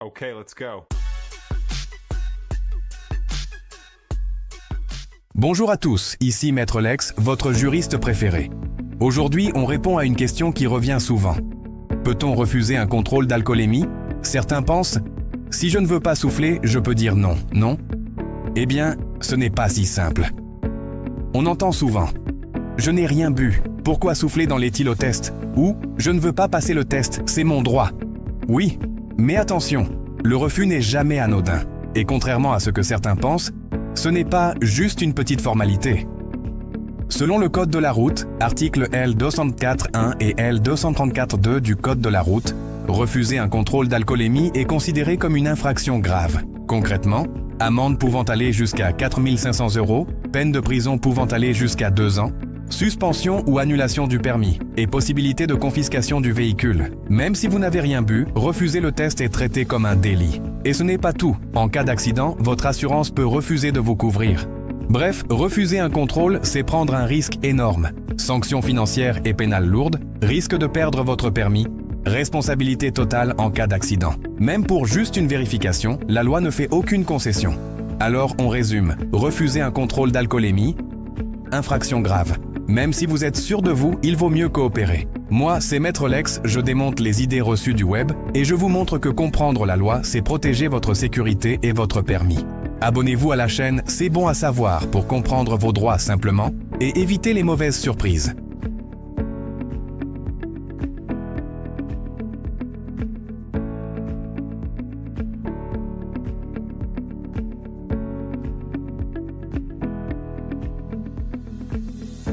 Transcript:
Okay, let's go. Bonjour à tous, ici Maître Lex, votre juriste préféré. Aujourd'hui, on répond à une question qui revient souvent. Peut-on refuser un contrôle d'alcoolémie? Certains pensent « Si je ne veux pas souffler, je peux dire non, non ?» Eh bien, ce n'est pas si simple. On entend souvent « Je n'ai rien bu, pourquoi souffler dans l'éthylotest ?» ou « Je ne veux pas passer le test, c'est mon droit ». Oui, mais attention, le refus n'est jamais anodin. Et contrairement à ce que certains pensent, ce n'est pas juste une petite formalité. Selon le Code de la route, articles L234.1 et L234.2 du Code de la route, refuser un contrôle d'alcoolémie est considéré comme une infraction grave. Concrètement, amende pouvant aller jusqu'à 4 500 €, peine de prison pouvant aller jusqu'à 2 ans, suspension ou annulation du permis et possibilité de confiscation du véhicule. Même si vous n'avez rien bu, refuser le test est traité comme un délit. Et ce n'est pas tout. En cas d'accident, votre assurance peut refuser de vous couvrir. Bref, refuser un contrôle, c'est prendre un risque énorme. Sanctions financières et pénales lourdes, risque de perdre votre permis, responsabilité totale en cas d'accident. Même pour juste une vérification, la loi ne fait aucune concession. Alors on résume, refuser un contrôle d'alcoolémie, infraction grave. Même si vous êtes sûr de vous, il vaut mieux coopérer. Moi, c'est Maître Lex, je démonte les idées reçues du web et je vous montre que comprendre la loi, c'est protéger votre sécurité et votre permis. Abonnez-vous à la chaîne, c'est bon à savoir pour comprendre vos droits simplement et éviter les mauvaises surprises.